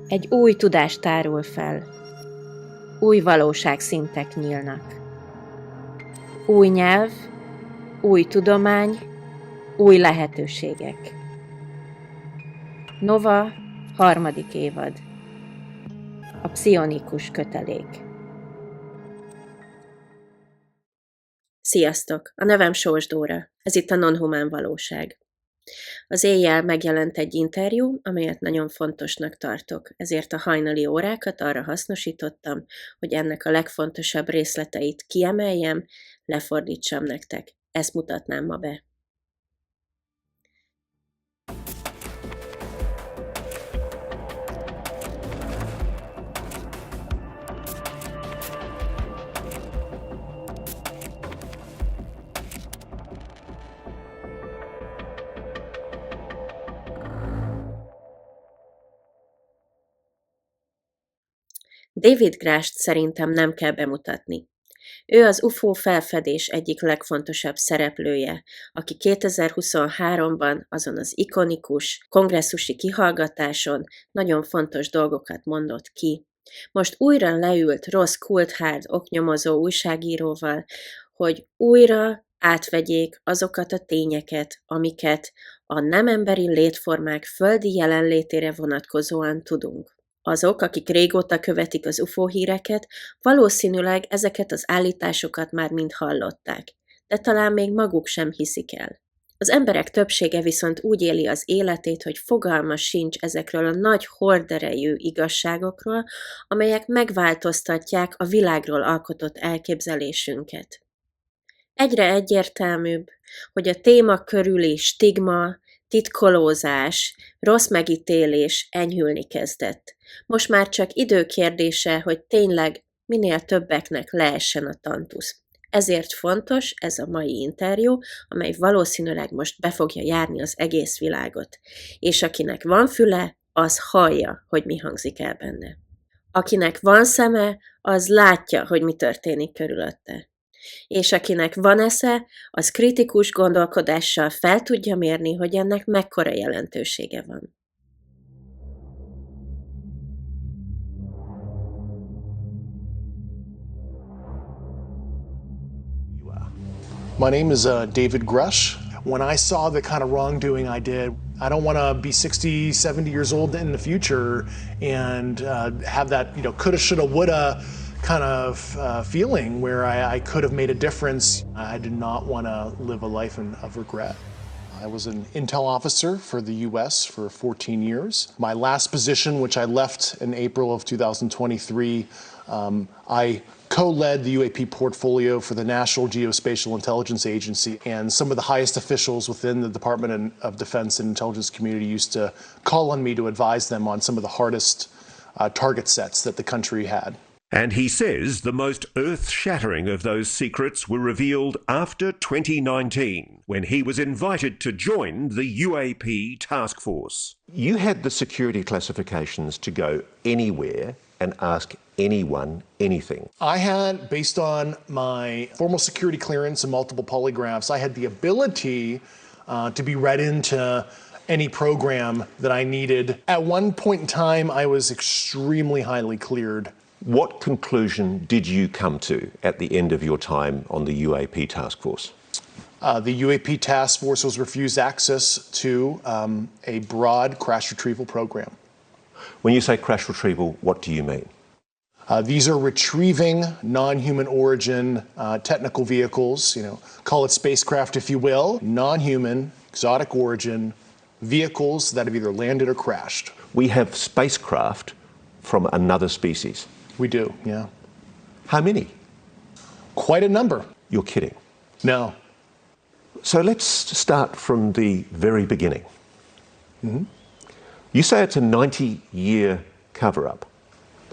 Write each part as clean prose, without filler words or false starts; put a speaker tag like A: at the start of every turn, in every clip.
A: Egy új tudást tárul fel. Új valóságszintek nyílnak. Új nyelv, új tudomány, új lehetőségek. NOVA 3. évad. A pszichonikus kötelék. Sziasztok! A nevem Sós Dóra. Ez itt a Nonhumán Valóság. Az éjjel megjelent egy interjú, amelyet nagyon fontosnak tartok, ezért a hajnali órákat arra hasznosítottam, hogy ennek a legfontosabb részleteit kiemeljem, lefordítsam nektek. Ezt mutatnám ma be. David Gruscht szerintem nem kell bemutatni. Ő az UFO felfedés egyik legfontosabb szereplője, aki 2023-ban azon az ikonikus kongresszusi kihallgatáson nagyon fontos dolgokat mondott ki. Most újra leült Ross Coulthard oknyomozó újságíróval, hogy újra átvegyék azokat a tényeket, amiket a nem emberi létformák földi jelenlétére vonatkozóan tudunk. Azok, akik régóta követik az UFO híreket, valószínűleg ezeket az állításokat már mind hallották, de talán még maguk sem hiszik el. Az emberek többsége viszont úgy éli az életét, hogy fogalma sincs ezekről a nagy horderejű igazságokról, amelyek megváltoztatják a világról alkotott elképzelésünket. Egyre egyértelműbb, hogy a téma körüli stigma, titkolózás, rossz megítélés enyhülni kezdett. Most már csak idő kérdése, hogy tényleg minél többeknek leessen a tantusz. Ezért fontos ez a mai interjú, amely valószínűleg most be fogja járni az egész világot. És akinek van füle, az hallja, hogy mi hangzik el benne. Akinek van szeme, az látja, hogy mi történik körülötte. És akinek van esze, az kritikus gondolkodással fel tudja mérni, hogy ennek mekkora jelentősége van.
B: My name is David Grusch. When I saw the kind of wrongdoing I did, I don't want to be 60, 70 years old in the future and have that, coulda, shoulda, woulda kind of feeling where I could have made a difference. I did not want to live a life of regret. I was an intel officer for the US for 14 years. My last position, which I left in April of 2023, I co-led the UAP portfolio for the National Geospatial Intelligence Agency, and some of the highest officials within the Department of Defense and Intelligence community used to call on me to advise them on some of the hardest target sets that the country had.
C: And he says the most earth-shattering of those secrets were revealed after 2019, when he was invited to join the UAP task force.
D: You had the security classifications to go anywhere and ask anyone anything.
B: I had, based on my formal security clearance and multiple polygraphs, I had the ability to be read into any program that I needed. At one point in time, I was extremely highly cleared.
D: What conclusion did you come to at the end of your time on the UAP task force?
B: The UAP task force was refused access to a broad crash retrieval program.
D: When you say crash retrieval, what do you mean?
B: These are retrieving non-human origin technical vehicles, call it spacecraft if you will, non-human, exotic origin vehicles that have either landed or crashed.
D: We have spacecraft from another species.
B: We do, yeah.
D: How many?
B: Quite a number.
D: You're kidding.
B: No.
D: So let's start from the very beginning.
B: Mm-hmm.
D: You say it's a 90-year cover-up.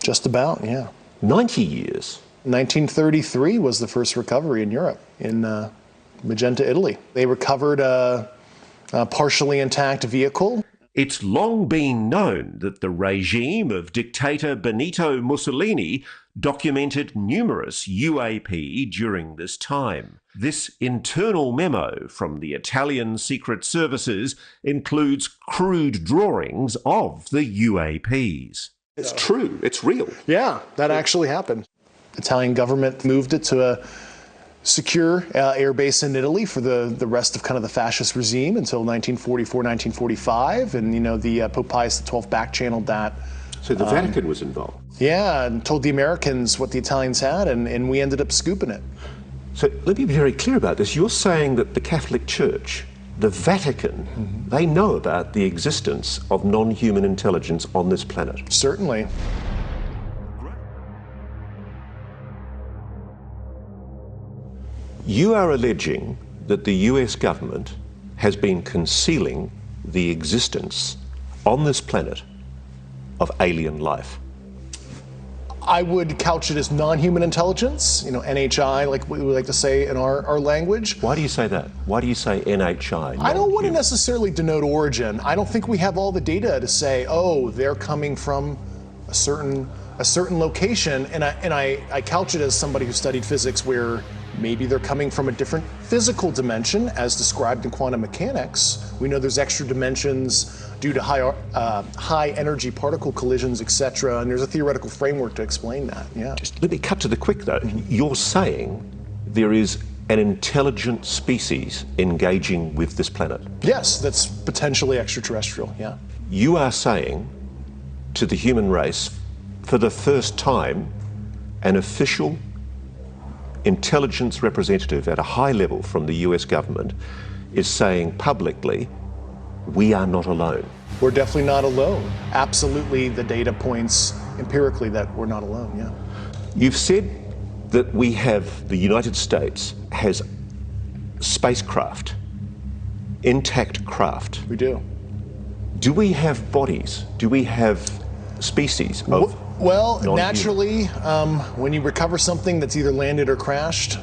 B: Just about, yeah.
D: 90 years?
B: 1933 was the first recovery in Europe, in Magenta, Italy. They recovered a partially intact vehicle.
C: It's long been known that the regime of dictator Benito Mussolini documented numerous UAP during this time. This internal memo from the Italian Secret Services includes crude drawings of the UAPs. It's true. It's real.
B: Yeah, that actually happened. Italian government moved it to a secure air base in Italy for the rest of kind of the fascist regime until 1944, 1945, and the Pope Pius XII back-channeled that.
C: So the Vatican was involved.
B: Yeah, and told the Americans what the Italians had, and we ended up scooping it.
C: So let me be very clear about this. You're saying that the Catholic Church, the Vatican, they know about the existence of non-human intelligence on this planet.
B: Certainly.
C: You are alleging that the US government has been concealing the existence on this planet of alien life.
B: I would couch it as non-human intelligence, NHI, like we like to say in our language.
C: Why do you say that? Why do you say NHI?
B: I don't want to necessarily denote origin. I don't think we have all the data to say, oh, they're coming from a certain location, and I couch it as somebody who studied physics where maybe they're coming from a different physical dimension as described in quantum mechanics. We know there's extra dimensions due to high energy particle collisions, etc. And there's a theoretical framework to explain that, yeah.
C: Just let me cut to the quick though. You're saying there is an intelligent species engaging with this planet.
B: Yes, that's potentially extraterrestrial, yeah.
C: You are saying to the human race, for the first time, an official intelligence representative at a high level from the US government is saying publicly, we are not alone.
B: We're definitely not alone. Absolutely, the data points empirically that we're not alone, yeah.
C: You've said that the United States has spacecraft, intact craft.
B: We do.
C: Do we have bodies? Do we have species of
B: Well,
C: non-human?
B: naturally, when you recover something that's either landed or crashed,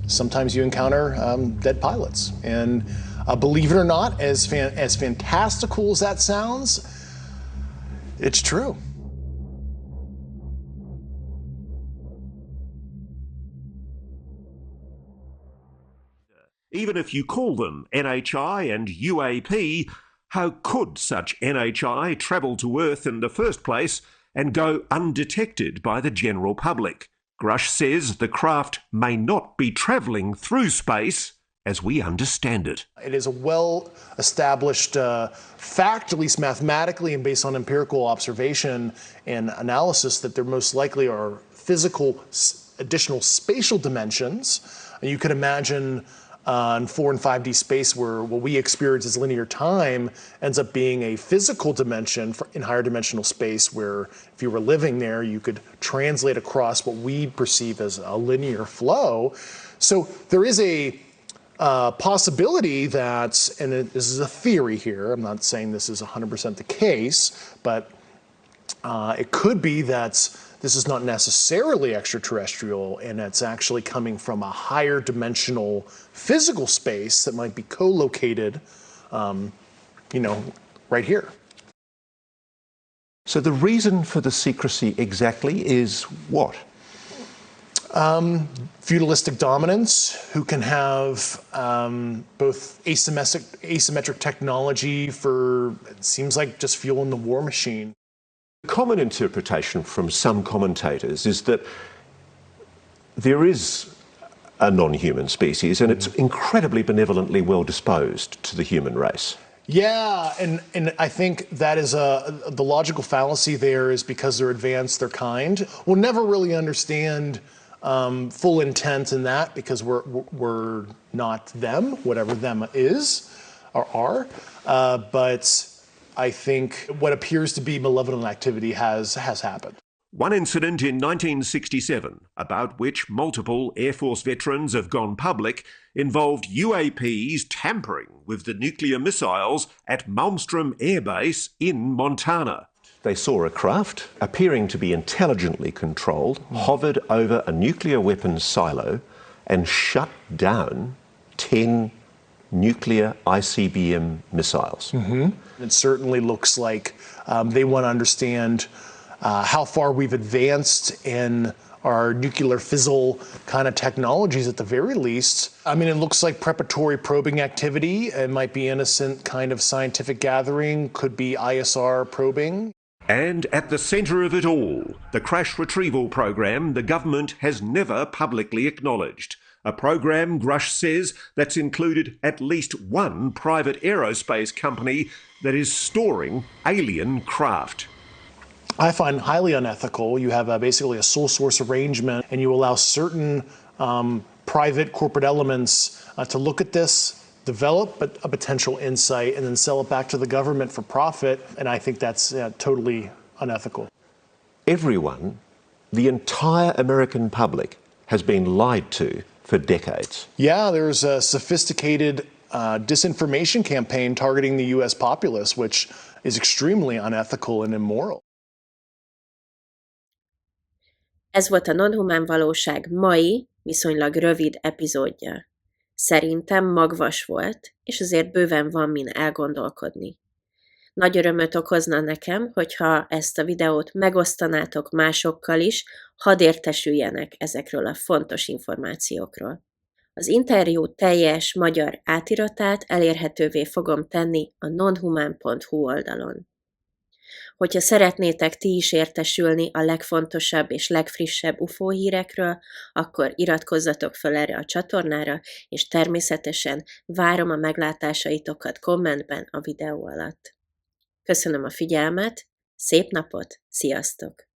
B: sometimes you encounter dead pilots. And believe it or not, as fantastical as that sounds, it's true.
C: Even if you call them NHI and UAP, how could such NHI travel to Earth in the first place and go undetected by the general public? Grusch says the craft may not be travelling through space as we understand it.
B: It is a well-established fact, at least mathematically and based on empirical observation and analysis, that there most likely are physical additional spatial dimensions. And you could imagine in 4 and 5D space where what we experience as linear time ends up being a physical dimension in higher dimensional space, where if you were living there, you could translate across what we perceive as a linear flow. So there is a possibility that, and this is a theory here, I'm not saying this is 100% the case, but it could be that this is not necessarily extraterrestrial, and it's actually coming from a higher dimensional physical space that might be co-located, right here.
C: So the reason for the secrecy exactly is what?
B: Feudalistic dominance, who can have both asymmetric technology for, it seems like, just fueling the war machine.
C: The common interpretation from some commentators is that there is a non-human species and it's incredibly benevolently well disposed to the human race.
B: Yeah, and I think that is the logical fallacy there is because they're advanced, they're kind. We'll never really understand full intent in that because we're not them, whatever them is or are, but I think what appears to be malevolent activity has happened.
C: One incident in 1967, about which multiple Air Force veterans have gone public, involved UAPs tampering with the nuclear missiles at Malmstrom Air Base in Montana. They saw a craft, appearing to be intelligently controlled, hovered over a nuclear weapons silo and shut down 10 nuclear ICBM missiles.
B: It certainly looks like they want to understand how far we've advanced in our nuclear fizzle kind of technologies at the very least. I mean, it looks like preparatory probing activity. It might be innocent kind of scientific gathering, could be ISR probing.
C: And at the centre of it all, the crash retrieval program the government has never publicly acknowledged. A program, Grusch says, that's included at least one private aerospace company that is storing alien craft.
B: I find highly unethical. You have basically a sole source arrangement, and you allow certain private corporate elements to look at this, develop a potential insight, and then sell it back to the government for profit. And I think that's totally unethical.
D: Everyone, the entire American public, has been lied to for decades.
B: Yeah, there's a sophisticated disinformation campaign targeting the US populace, which is extremely unethical and immoral.
A: Ez volt a Nonhumán Valóság mai, viszonylag rövid epizódja. Szerintem magvas volt, és azért bőven van min elgondolkodni. Nagy örömöt okozna nekem, hogyha ezt a videót megosztanátok másokkal is, hadd értesüljenek ezekről a fontos információkról. Az interjú teljes magyar átiratát elérhetővé fogom tenni a nonhumán.hu oldalon. Hogyha szeretnétek ti is értesülni a legfontosabb és legfrissebb UFO hírekről, akkor iratkozzatok fel erre a csatornára, és természetesen várom a meglátásaitokat kommentben a videó alatt. Köszönöm a figyelmet, szép napot, sziasztok!